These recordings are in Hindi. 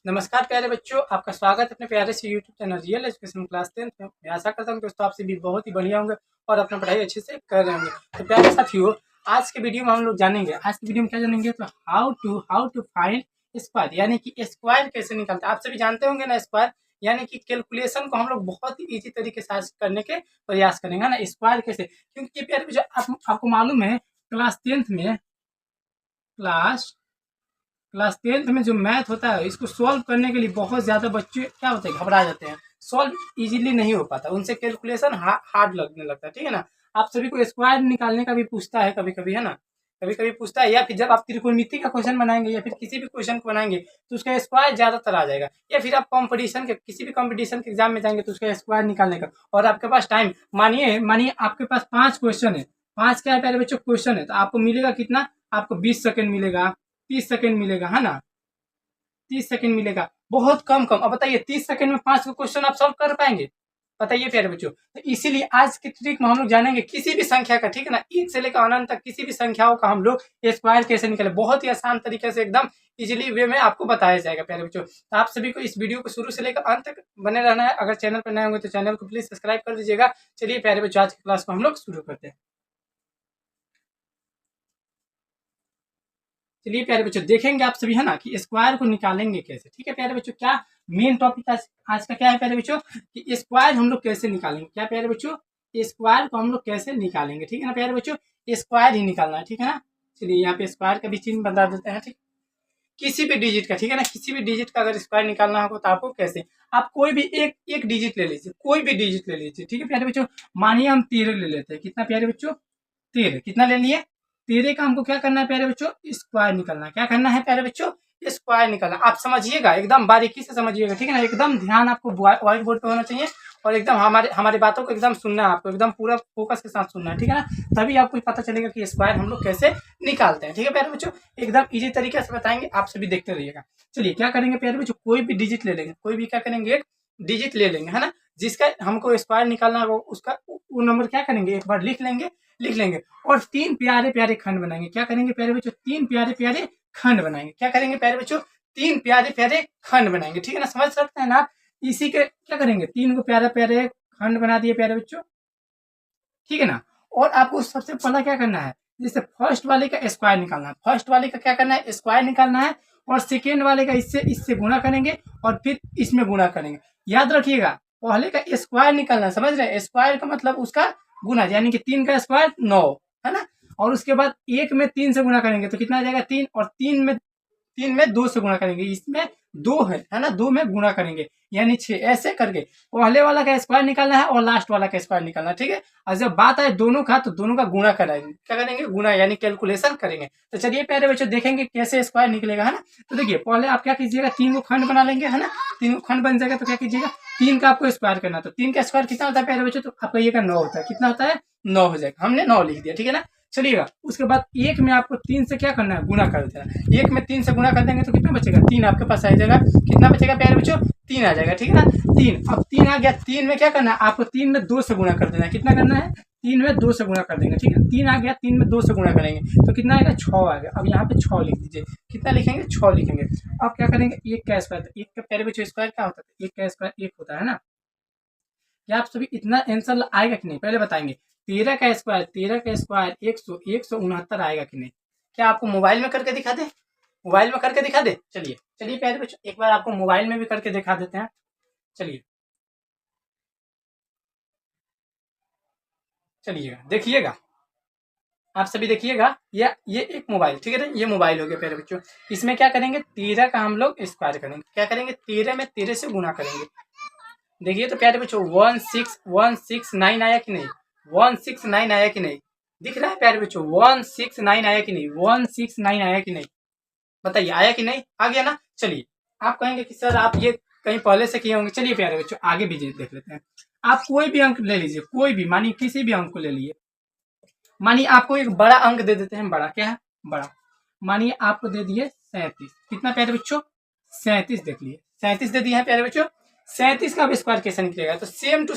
नमस्कार प्यारे बच्चों, आपका स्वागत है अपने प्यारे से YouTube channel real education class 10 में। मैं आशा करता हूँ दोस्तों आपसे भी बहुत ही बढ़िया होंगे और अपना पढ़ाई अच्छे से कर रहे होंगे। तो प्यारे साथियों, आज के वीडियो में हम लोग जानेंगे, आज की वीडियो में क्या जानेंगे, तो हाउ टू फाइंड स्क्वायर, यानी कि स्क्वायर कैसे निकालते हैं। आप सभी जानते होंगे ना, स्क्वायर यानी कि कैलकुलेशन को हम लोग बहुत ही इजी तरीके से आज करने के प्रयास करेंगे ना। स्क्वायर कैसे, क्योंकि प्यारे बच्चों आपको मालूम है क्लास टेंथ में जो मैथ होता है, इसको सॉल्व करने के लिए बहुत ज़्यादा बच्चे क्या होते हैं, घबरा जाते हैं। सॉल्व इजीली नहीं हो पाता, उनसे कैलकुलेशन हार्ड लगने लगता है। ठीक है ना। आप सभी को स्क्वायर निकालने का भी पूछता है कभी कभी, है ना, कभी कभी पूछता है। या फिर जब आप त्रिकोणमिति का क्वेश्चन बनाएंगे या फिर किसी भी क्वेश्चन को बनाएंगे तो उसका स्क्वायर ज़्यादातर आ जाएगा। या फिर आप कॉम्पिटिशन के किसी भी कॉम्पिटिशन के एग्जाम में जाएंगे तो उसका स्क्वायर निकालने का, और आपके पास टाइम, मानिए आपके पास 5 क्वेश्चन है, 5 क्या है प्यारे बच्चों, क्वेश्चन है, तो आपको मिलेगा कितना, आपको 20 सेकंड मिलेगा, 30 सेकंड मिलेगा, है ना, 30 सेकंड मिलेगा। बहुत कम। अब बताइए 30 सेकंड में 5 क्वेश्चन आप सॉल्व कर पाएंगे? बताइए प्यारे बच्चों। तो इसीलिए आज की ट्रिक में हम लोग जानेंगे किसी भी संख्या का, ठीक है ना, 1 से लेकर अनंत तक किसी भी संख्याओं का हम लोग स्क्वायर कैसे निकाले, बहुत ही आसान तरीके से एकदम इजीली वे में आपको बताया जाएगा प्यारे बच्चों। तो आप सभी को इस वीडियो को शुरू से लेकर अंत तक बने रहना है। अगर चैनल पर नए होंगे तो चैनल को प्लीज सब्सक्राइब कर दीजिएगा। चलिए प्यारे बच्चों, आज की क्लास को हम लोग शुरू करते हैं। चलिए प्यारे बच्चों, देखेंगे आप सभी, है ना, कि स्क्वायर को निकालेंगे कैसे। ठीक है प्यारे बच्चों, क्या मेन टॉपिक आज का क्या है प्यारे बच्चों, कि स्क्वायर हम लोग कैसे निकालेंगे। क्या प्यारे बच्चों, स्क्वायर को हम लोग कैसे निकालेंगे। ठीक है ना प्यारे बच्चों, स्क्वायर ही निकालना है। ठीक है ना। चलिए यहाँ पे स्क्वायर का भी चिन्ह बता देते हैं। ठीक, किसी भी डिजिट का, ठीक है ना, किसी भी डिजिट का अगर स्क्वायर निकालना होगा तो आपको कैसे, आप कोई भी एक एक डिजिट ले लीजिए, कोई भी डिजिट ले लीजिए। ठीक है प्यारे बच्चों, मानिए हम 13 ले लेते हैं। कितना प्यारे बच्चों, 13। कितना ले लिए, 13 का हमको क्या करना है प्यारे बच्चों, स्क्वायर निकालना है। क्या करना है प्यारे बच्चों, स्क्वायर निकालना। आप समझिएगा, एकदम बारीकी से समझिएगा। ठीक है ना, एकदम ध्यान आपको व्हाइट बोर्ड पे होना चाहिए और एकदम हमारी बातों को एकदम सुनना है आपको, एकदम पूरा फोकस के साथ सुनना है। ठीक है ना, तभी आपको पता चलेगा कि स्क्वायर हम लोग कैसे निकालते हैं। ठीक है प्यारे बच्चों, एकदम इजी तरीके से बताएंगे, आप सभी देखते रहिएगा। चलिए क्या करेंगे प्यारे बच्चों, कोई भी डिजिट ले लेंगे, कोई भी क्या करेंगे, एक डिजिट ले लेंगे, है ना, जिसका हमको स्क्वायर निकालना होगा, उसका वो नंबर क्या करेंगे, एक बार लिख लेंगे और 3 प्यारे प्यारे खंड बनाएंगे। क्या करेंगे प्यारे बच्चों, 3 प्यारे प्यारे खंड बनाएंगे। क्या करेंगे प्यारे बच्चों, 3 प्यारे प्यारे खंड बनाएंगे। ठीक है ना, समझ सकते हैं ना। इसी के क्या करेंगे, 3 को प्यारे प्यारे खंड बना दिए प्यारे बच्चों। ठीक है ना, और आपको सबसे पहला क्या करना है, जैसे फर्स्ट वाले का स्क्वायर निकालना है, फर्स्ट वाले का क्या करना है, स्क्वायर निकालना है, और सेकेंड वाले का इससे गुणा करेंगे और फिर इसमें गुणा करेंगे। याद रखिएगा, पहले का स्क्वायर निकालना है, समझ रहे हैं, स्क्वायर का मतलब उसका गुना, यानी कि 3 का स्क्वायर 9, है ना, और उसके बाद 1 में 3 से गुणा करेंगे तो कितना आ जाएगा, 3, और 3 में 2 से गुणा करेंगे, इसमें 2 है ना, 2 में गुणा करेंगे यानी 6। ऐसे करके पहले वाला का स्क्वायर निकालना है और लास्ट वाला का स्क्वायर निकालना है। ठीक है, और जब बात आए दोनों का तो दोनों का गुणा कराएंगे। क्या करेंगे, गुणा, यानी कैलकुलेशन करेंगे। तो चलिए प्यारे बच्चों, देखेंगे कैसे स्क्वायर निकलेगा, है ना। तो देखिए पहले आप क्या कीजिएगा, 3 को खंड बना लेंगे, है ना, 3 को खंड बन जाएगा तो क्या कीजिएगा, 3 का आपको स्क्वायर करना है। तो 3 का स्क्वायर कितना होता है प्यारे बच्चों, तो आपका ये का 9 होता है। कितना होता है, 9 हो जाएगा, हमने 9 लिख दिया। ठीक है ना, चलिएगा उसके बाद 1 में आपको 3 से क्या करना है, गुणा कर देना। 1 में 3 से गुणा कर देंगे तो कितना बचेगा, 3 आपके पास आ जाएगा। कितना बचेगा प्यारे बच्चों, 3 आ जाएगा। ठीक है ना, 3, अब 3 आ गया, 3 में क्या करना है, आपको 3 में 2 से गुणा कर देना है। कितना करना है, 3 में 2 से गुणा कर देंगे। ठीक है, 3 आ गया, 3 में 2 से गुणा करेंगे तो कितना आएगा, 6 आ गया। अब यहाँ पे 6 लिख दीजिए। कितना लिखेंगे, 6 लिखेंगे। अब क्या करेंगे, 1 का स्क्वायर, 1 का प्यारे बच्चों स्क्वायर क्या होता है, 1 का स्क्वायर 1 होता है ना। क्या आप सभी इतना आंसर आएगा कि नहीं, पहले बताएंगे। 13 का स्क्वायर 169 आएगा कि नहीं। क्या आपको मोबाइल में करके दिखा दे, मोबाइल में करके दिखा दे। चलिए चलिए प्यारे बच्चों, एक बार आपको मोबाइल में भी करके दिखा देते हैं। चलिए चलिएगा, देखिएगा, आप सभी देखिएगा, ये एक मोबाइल, ठीक है ना, ये मोबाइल हो गया प्यारे बच्चों। इसमें क्या करेंगे, 13 का हम लोग स्क्वायर करेंगे। क्या करेंगे, 13 में 13 से गुणा करेंगे। देखिए तो प्यारे बच्चों 16169 आया कि नहीं, 169 आया कि नहीं, दिख रहा है प्यारे बच्चों, 169 आया कि नहीं, 169 आया कि नहीं, बताइए आया कि नहीं, आ गया ना। चलिए, आप कहेंगे कि सर आप ये कहीं पहले से किए होंगे। चलिए प्यारे बच्चों, आगे भी देख लेते हैं। आप कोई भी अंक ले लीजिए, कोई भी, मानिए किसी भी अंक को ले लिए। मानिए आपको एक बड़ा अंक दे देते हैं, बड़ा क्या है, बड़ा, मानिए आपको दे दिए 37। कितना प्यारे बच्चों, 37 देख लिए, 37 दे दिए हैं प्यारे बच्चों। 37 का स्क्वायर कैसे निकलेगा, तो सेम टू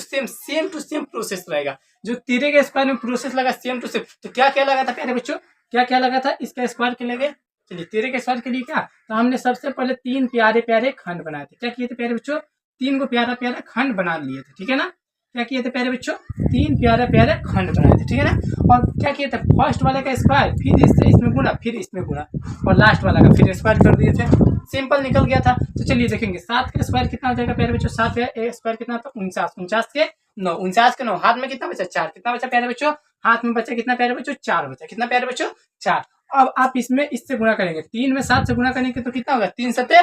सेम प्रोसेस रहेगा। जो 13 के स्क्वायर में प्रोसेस लगा सेम टू सेम, तो क्या क्या लगा था प्यारे बच्चों, क्या क्या लगा था, इसका स्क्वायर के लगे चलिए 13 के स्क्वायर के लिए क्या, तो हमने सबसे पहले 3 प्यारे प्यारे खंड बनाए थे। क्या किए थे प्यारे बच्चों, 3 को प्यारा प्यारा खंड बना लिए थे, ठीक है ना। क्या किए थे प्यारे बच्चों, 3 प्यारे प्यारे खंड बनाए थे, ठीक है ना। और क्या किए थे, फर्स्ट वाले का स्क्वायर, फिर इससे इसमें गुना, फिर इसमें गुना, और लास्ट वाला का फिर स्क्वायर कर दिए थे। सिंपल निकल गया था। तो चलिए देखेंगे 7 का स्क्वायर कितना हो जाएगा प्यारे बच्चों, 7 का स्क्वायर कितना था 49, 49 के 9, 49 के 9, हाथ में कितना बचा 4, कितना बचा प्यारे बच्चों, हाथ में बचा कितना प्यारे बच्चों 4 बचा, कितना प्यारे बच्चों 4। अब आप इसमें इससे गुणा करेंगे, 3 में 7 से गुणा करेंगे तो कितना होगा, 3 सते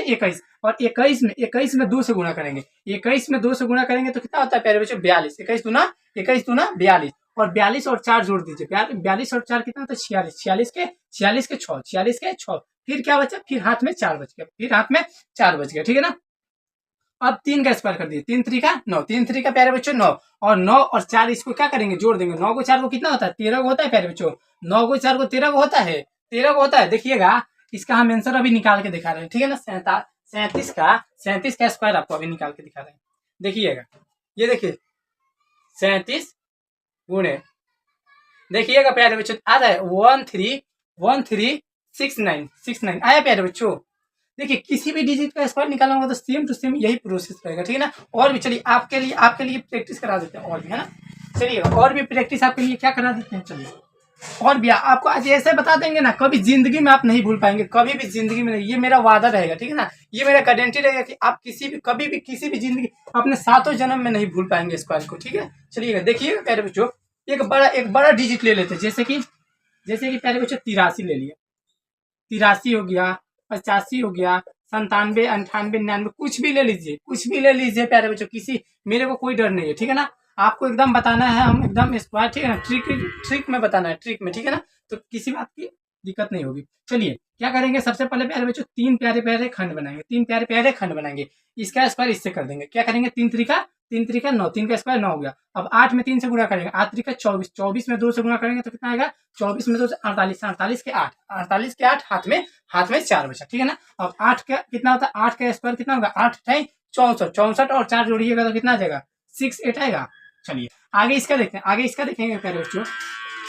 21, और 21 में 2 से गुणा करेंगे, 21 में 2 से गुणा करेंगे तो कितना होता है प्यारे बच्चों 42, 21 दूना 42, और 42 और 4 जोड़ दीजिए, 42 और 4 कितना होता है 46, 46 के 6, 46 के 6, फिर क्या बचा, फिर हाथ में 4 बच गया, फिर हाथ में 4 बच गया, ठीक है ना। अब 3 का स्क्वायर कर दिए, 3 3 का 9, 3 3 का प्यारे बच्चों 9, और 9 और 4 इसको क्या करेंगे, जोड़ देंगे। 9 को 4 को कितना होता है 13 को होता है प्यारे बच्चों, 9 को 4 को 13 को होता है, 13 को होता है। देखिएगा इसका हम आंसर अभी निकाल के दिखा रहे हैं, ठीक है ना। 37 का स्क्वायर आपको अभी निकाल के दिखा रहे हैं, देखिएगा, ये देखिए 37 गुणे, देखिएगा प्यारे बच्चों आ रहा है 1369 आया प्यारे बच्चों। देखिए किसी भी डिजिट का स्क्वायर निकालना होगा तो सेम टू सेम यही प्रोसेस रहेगा, ठीक है ना। और भी चलिए आपके लिए प्रैक्टिस करा देते हैं, और भी है ना, चलिए और भी प्रैक्टिस आपके लिए क्या करा देते हैं, चलिए और भी आपको आज ऐसे बता देंगे ना, कभी जिंदगी में आप नहीं भूल पाएंगे, कभी भी जिंदगी में नहीं, ये मेरा वादा रहेगा, ठीक है ना, ये मेरा गारंटी रहेगा कि आप कभी भी किसी भी जिंदगी अपने 7 जन्म में नहीं भूल पाएंगे स्क्वायर को, ठीक है। चलिएगा देखिएगा प्यारे बच्चों, एक बड़ा डिजिट ले लेते हैं, जैसे कि प्यारे बच्चों 83 ले लिया, 83 हो गया, 85 हो गया, 97, 98, 99, कुछ भी ले लीजिए प्यारे बच्चों, मेरे को कोई डर नहीं है, ठीक है ना। आपको एकदम बताना है, हम एकदम स्क्वायर, ठीक है ना, ट्रिक में बताना है, ट्रिक में, ठीक है ना, तो किसी बात की दिक्कत नहीं होगी। चलिए क्या करेंगे, सबसे पहले प्यारे बच्चों 3 प्यारे प्यारे खंड बनाएंगे, 3 प्यारे प्यारे खंड बनाएंगे, इसका स्क्वायर इससे कर देंगे। क्या करेंगे, 3 3 का 9, 3 का स्क्वायर 9 हो गया। अब 8 में 3 से गुणा करेंगे, 8 3 का 24, 24 में 2 से गुणा करेंगे तो कितना आएगा, 24 में 2 से 48, 48 के 8, 48 के 8, हाथ में 4 बचा, ठीक है ना। अब 8 का कितना होता है, 8 का स्क्वायर कितना होगा, 8 64, 64 और 4 जोड़िएगा तो कितना आ जाएगा 68 आएगा। चलिए आगे इसका देखते हैं, देखेंगे प्यारे बच्चों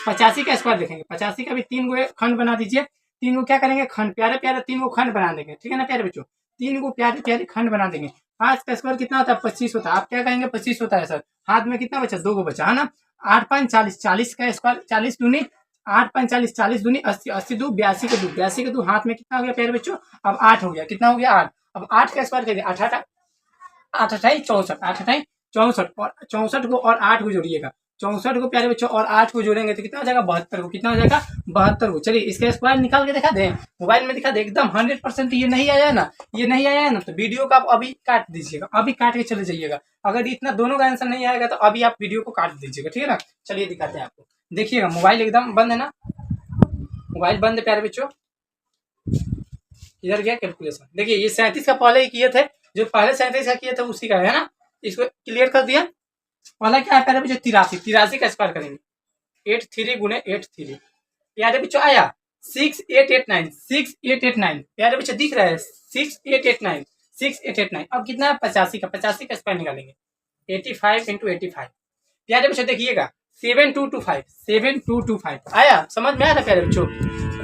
85 का स्क्वायर देखेंगे, 85 का भी 3 को खंड बना दीजिए, 3 को क्या करेंगे खंड, प्यारे प्यारे 3 को खंड बना देंगे, ठीक है ना प्यारे बच्चों, 3 को प्यारे प्यारे खंड बना देंगे। 5 का स्क्वायर कितना होता है 25 होता है, आप क्या कहेंगे 25 होता है सर, हाथ में कितना बचा 2 को बचा, है ना। 8 5 40, 40 का स्क्वायर 40 दूनी 8 5 40, 40 दूनी 80, 80 दो 82 के 2, 82 के 2, हाथ में कितना हो गया प्यारे बच्चों, अब 8 हो गया, कितना हो गया 8। अब 8 का स्क्वायर करिए 8 8 8 64, 8 8 64, और 64 को और 8 को जोड़िएगा, 64 को प्यारे बच्चों और 8 को जोड़ेंगे तो कितना हो जाएगा 72 को, कितना हो जाएगा 72 को। चलिए इसका स्क्वायर निकाल के दिखा दें, मोबाइल में दिखा दे, एकदम 100%। ये नहीं आया ना, तो वीडियो को आप अभी काट दीजिएगा, अभी काट के चले जाइएगा। अगर इतना दोनों का आंसर नहीं आएगा तो अभी आप वीडियो को काट दीजिएगा, ठीक है ना। चलिए दिखाते हैं आपको, देखिएगा मोबाइल एकदम बंद है ना, मोबाइल बंद है प्यारे बच्चों, इधर गया कैलकुलेशन। देखिए ये 37 का पहले ही किए थे, जो पहले 37 का किए थे उसी का है ना, इसको क्लियर कर दिया। पहला क्या है प्यारे बच्चों 83 का स्क्वायर करेंगे, 83 गुणे 83 प्यारे बच्चों आया 6889 प्यारे बच्चों दिख रहा है 6889। अब कितना है 85 का स्क्वायर निकालेंगे, 85 × 85 प्यारे बच्चों देखिएगा 7225 आया, समझ में आ रहा है प्यारे बच्चों।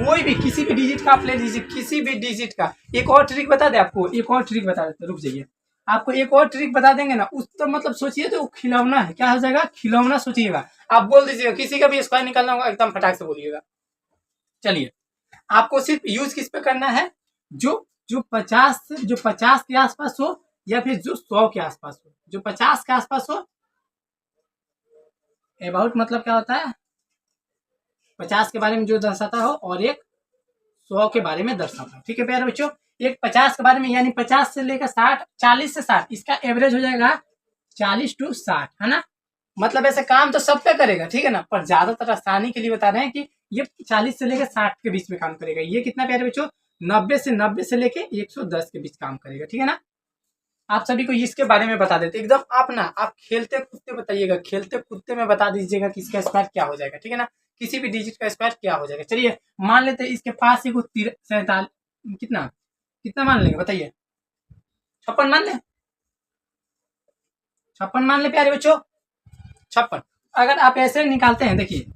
कोई भी किसी भी डिजिट का आप ले लीजिए, किसी भी डिजिट का। एक और ट्रिक बता दे आपको, एक और ट्रिक बता देते, रुक जाइए, आपको एक और ट्रिक बता देंगे ना, उस तो मतलब सोचिए तो खिलौना है, क्या हो जाएगा खिलौना, सोचिएगा आप बोल दीजिएगा, किसी का भी स्क्वायर निकालना होगा एकदम फटाक से बोलिएगा। चलिए आपको सिर्फ यूज किस पे करना है, जो 50 के आसपास हो, या फिर जो 100 के आसपास हो। जो 50 के आसपास हो, अबाउट मतलब क्या होता है 50 के बारे में जो दर्शाता हो, और एक 100 के बारे में दर्शाता हो, ठीक है प्यारे बच्चों। एक 50 के बारे में, यानी 50 से लेकर 60, 40 से 60, इसका एवरेज हो जाएगा 40 to 60, है ना। मतलब ऐसे काम तो सब पे करेगा, ठीक है ना, पर ज्यादातर आसानी के लिए बता रहे हैं कि ये 40 से लेकर 60 के बीच में काम करेगा। ये कितना प्यारे बच्चों 90 से लेके 110 के बीच काम करेगा, ठीक है ना। आप सभी को इसके बारे में बता देते एकदम, आप खेलते कूदते बताइएगा, खेलते कूदते में बता दीजिएगा कि इसका स्क्वायर क्या हो जाएगा, ठीक है ना, किसी भी डिजिट का स्क्वायर क्या हो जाएगा। चलिए मान लेते हैं इसके पास ही 47, कितना मान लेंगे बताइए, 56 मान ले, 56 मान ले प्यारे बच्चों, 56। अगर आप ऐसे निकालते हैं, देखिए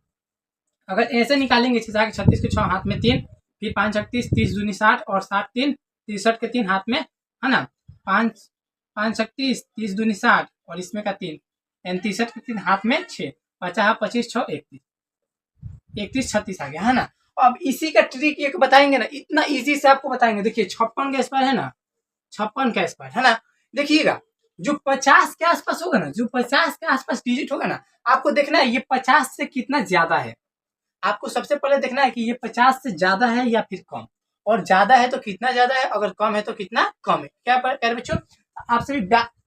अगर ऐसे निकालेंगे 36 के 6 हाथ में 3, फिर 5 36 30 दूनी 60 और 60 3 63 के 3 हाथ में है ना। 5 5 36 30 दूनी 60 और इसमें का 3 यानी 63 के 3 हाथ में 6 50 25 6 31 31 36 आ गया है ना। अब इसी का ट्रिक एक बताएंगे ना, इतना इजी से आपको बताएंगे। देखिए 56 का स्क्वायर है ना, 56 का स्क्वायर है ना। देखिएगा जो 50 के आसपास होगा ना, जो 50 के आसपास डिजिट होगा ना, आपको देखना है ये 50 से कितना ज्यादा है। आपको सबसे पहले देखना है कि ये 50 से ज्यादा है या फिर कम, और ज्यादा है तो कितना ज्यादा है, अगर कम है तो कितना कम है। क्या प्यारे बच्चों, आप सभी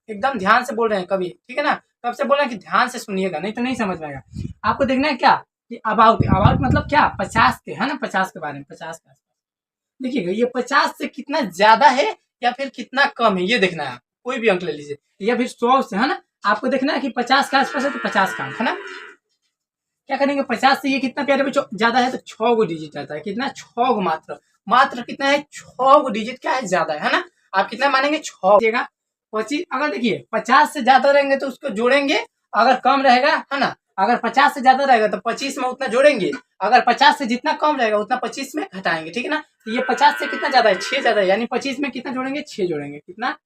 एकदम ध्यान से बोल रहे हैं कभी, ठीक है ना, कब से बोल रहे हैं कि ध्यान से सुनिएगा, नहीं तो नहीं समझ में आएगा। आपको देखना है क्या कि अबाउट, अबाउट मतलब क्या 50 के है ना, 50 के बारे में, 50 के आसपास। देखिएगा ये 50 से कितना ज्यादा है या फिर कितना कम है, ये देखना है। कोई भी अंक ले लीजिए, या फिर 100 से है ना, आपको देखना है कि 50 के आसपास है तो 50 का अंक है ना। क्या करेंगे 50 से ये कितना प्यारे बच्चों ज्यादा है तो 6 गो डिजिट आता है, कितना 6 गो, मात्र मात्र कितना है 6 गो डिजिट क्या है ज्यादा है ना। आप कितना मानेंगे 6 देगा 25। अगर देखिए 50 से ज्यादा रहेंगे तो उसको जोड़ेंगे, अगर कम रहेगा है ना, अगर 50 से ज्यादा रहेगा तो 25 में उतना जोड़ेंगे, अगर 50 से जितना कम रहेगा उतना 25 में घटाएंगे, ठीक है ना। तो ये 50 से कितना ज्यादा है 6 ज्यादा है, यानी 25 में कितना जोड़ेंगे 6 जोड़ेंगे, कितना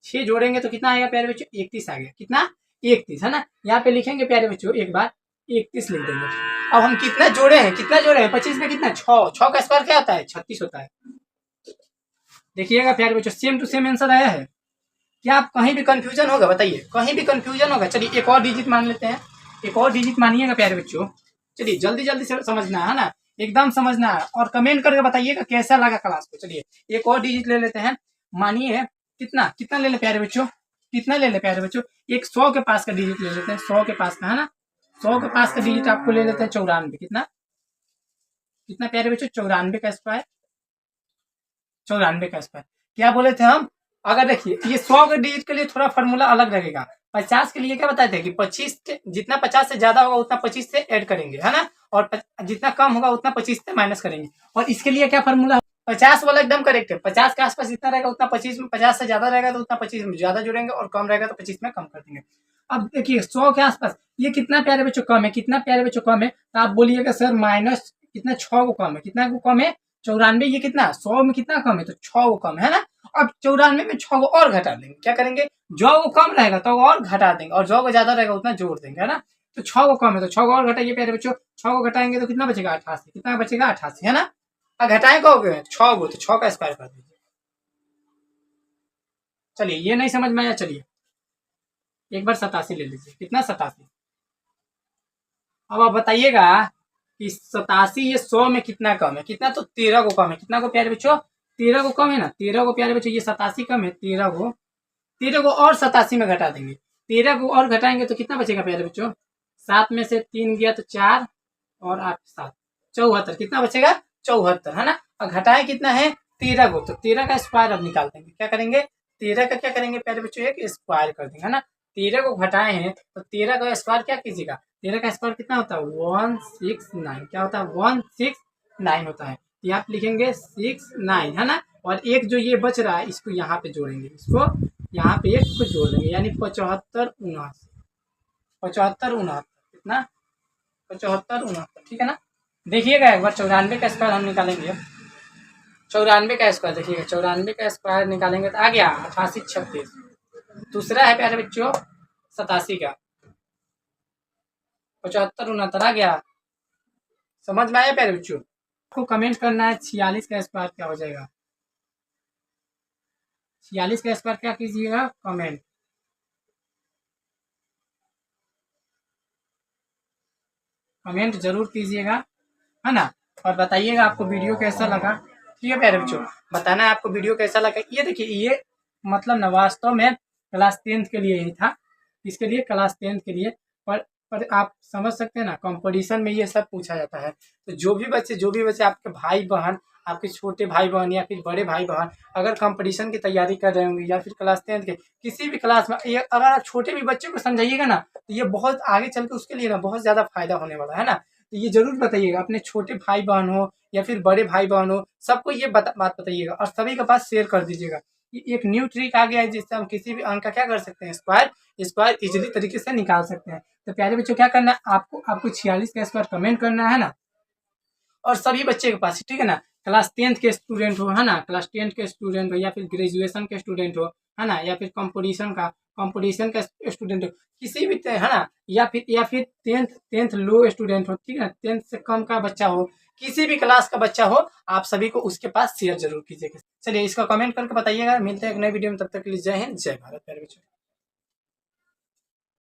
6 जोड़ेंगे तो कितना आएगा प्यारे बच्चों 31 आ गया, कितना 31 है ना। यहाँ पे लिखेंगे प्यारे बच्चों एक बार 31 लिख देंगे। अब हम कितना जोड़े हैं, कितना जोड़े हैं 25 में कितना 6, 6 का स्क्वायर क्या होता है 36 होता है। देखिएगा प्यारे बच्चों सेम टू सेम आंसर आया है। क्या आप कहीं भी कंफ्यूजन होगा बताइए, कहीं भी कंफ्यूजन होगा। चलिए एक और डिजिट मान लेते हैं, एक और डिजिट मानिएगा प्यारे बच्चों। चलिए जल्दी जल्दी से समझना है ना, एकदम समझना है, और कमेंट करके बताइएगा कैसा लगा क्लास को। चलिए एक और डिजिट ले लेते हैं, मानिए कितना कितना ले ले प्यारे बच्चों, कितना ले ले प्यारे बच्चों, एक 100 के पास का डिजिट ले लेते हैं, 100 के पास का है ना, 100 के पास का डिजिट आपको ले लेते हैं 94, कितना कितना प्यारे बच्चों 94 का स्क्वायर, 94 का स्क्वायर। क्या बोले थे हम, अगर देखिए ये 100 के डिजिट के लिए थोड़ा फॉर्मूला अलग रहेगा। 50 के लिए क्या बताए थे कि 25 जितना 50 से ज्यादा होगा उतना 25 से ऐड करेंगे है ना, और जितना कम होगा उतना 25 से माइनस करेंगे। और इसके लिए क्या फॉर्मूला 50 वाला एकदम करेक्ट है, 50 के आसपास जितना रहेगा उतना 25 में, 50 से ज्यादा रहेगा तो उतना 25 में ज्यादा जोड़ेंगे, और कम रहेगा तो 25 में कम कर देंगे। अब देखिए 100 के आसपास ये कितना प्यारे बच्चों कम है, कितना प्यारे बच्चों कम है, तो आप बोलिएगा सर माइनस कितना 6 को कम है, कितना को कम है 94, ये कितना 100 में कितना कम है तो 6 को कम है ना। अब 94 में 6 को और घटा देंगे, क्या करेंगे जो वो कम रहेगा तो और घटा देंगे, और जो को ज्यादा रहेगा उतना जोड़ देंगे है ना। तो 6 को कम है तो 6 को और घटाइए प्यारे बच्चों, 6 को घटाएंगे तो कितना बचेगा 88, कितना बचेगा 88 है ना। अब घटाएं कहोगे 6 को तो 6 का स्क्वायर कर दीजिए। चलिए ये नहीं समझ में आया, चलिए एक बार 87 ले लीजिए, कितना 87। अब आप बताइएगा कि 87 ये 100 में कितना कम है, कितना तो 13 को कम है, कितना को प्यारे बच्चों 13 को कम है ना, 13 को प्यारे बच्चों ये 87 कम है, 13 को और 87 में घटा देंगे, 13 को और घटाएंगे तो कितना बचेगा प्यारे बच्चों, 7 में से 3 गया तो 4 और 8 7 74, कितना बचेगा 74 है ना। और घटाए कितना है 13 को, तो 13 का स्क्वायर अब निकाल देंगे, क्या करेंगे 13 का क्या करेंगे प्यारे बच्चों एक स्क्वायर कर देंगे है ना। 13 को घटाए हैं तो 13 का स्क्वायर क्या कीजिएगा, 13 का स्क्वायर कितना होता है 169, क्या होता है 169 होता है। यहाँ पे लिखेंगे 69 है ना, और एक जो ये बच रहा है इसको यहाँ पे जोड़ेंगे, इसको यहाँ पे एक को जोड़ देंगे, यानी 75 79, 75 79, कितना 75 69, ठीक है ना। देखिएगा एक बार 94 का स्क्वायर हम निकालेंगे, 94 का स्क्वायर देखिएगा, 94 का स्क्वायर निकालेंगे तो आ गया 88 36। दूसरा है प्यारे बच्चों 87 का 75 69 आ गया, समझ में आया प्यारे बच्चों। आपको कमेंट करना है 46 का स्क्वायर क्या हो जाएगा, 46 का स्क्वायर क्या कीजिएगा कमेंट, कमेंट जरूर कीजिएगा है ना, और बताइएगा आपको वीडियो कैसा लगा। ठीक है प्यारे बच्चों, बताना है आपको वीडियो कैसा लगा। ये देखिए ये मतलब ना वास्तव में क्लास 10th के लिए ही था, इसके लिए क्लास 10th के लिए, पर आप समझ सकते हैं ना कंपटीशन में ये सब पूछा जाता है। तो जो भी बच्चे आपके भाई बहन, आपके छोटे भाई बहन या फिर बड़े भाई बहन अगर कंपटीशन की तैयारी कर रहे होंगे या फिर क्लास 10th के किसी भी क्लास में, ये अगर आप छोटे भी बच्चे को समझाइएगा ना तो ये बहुत आगे चल के उसके लिए ना बहुत ज़्यादा फायदा होने वाला है ना। तो ये जरूर बताइएगा अपने छोटे भाई बहन हो या फिर बड़े भाई बहन हो, सबको ये बात बताइएगा और सभी के पास शेयर कर दीजिएगा। एक न्यू ट्रिक आ गया है जिससे हम किसी भी अंक का क्या कर सकते हैं स्क्वायर इजीली तरीके से निकाल सकते हैं। तो प्यारे बच्चों क्या करना है आपको 46 का स्क्वायर कमेंट करना है ना, और सभी बच्चे के पास, ठीक है ना, क्लास 10th के स्टूडेंट हो, है ना, क्लास 10th के स्टूडेंट हो, या फिर ग्रेजुएशन के स्टूडेंट हो, है ना, या फिर कंपटीशन का स्टूडेंट हो, किसी भी है ना, या फिर टेंथ लो स्टूडेंट हो, ठीक है, 10th से कम का बच्चा हो, किसी भी क्लास का बच्चा हो, आप सभी को उसके पास शेयर जरूर कीजिएगा। चलिए इसका कमेंट करके बताइएगा। मिलते हैं एक नए वीडियो में, तब तक के लिए जय हिंद जय भारत प्यारे बच्चों।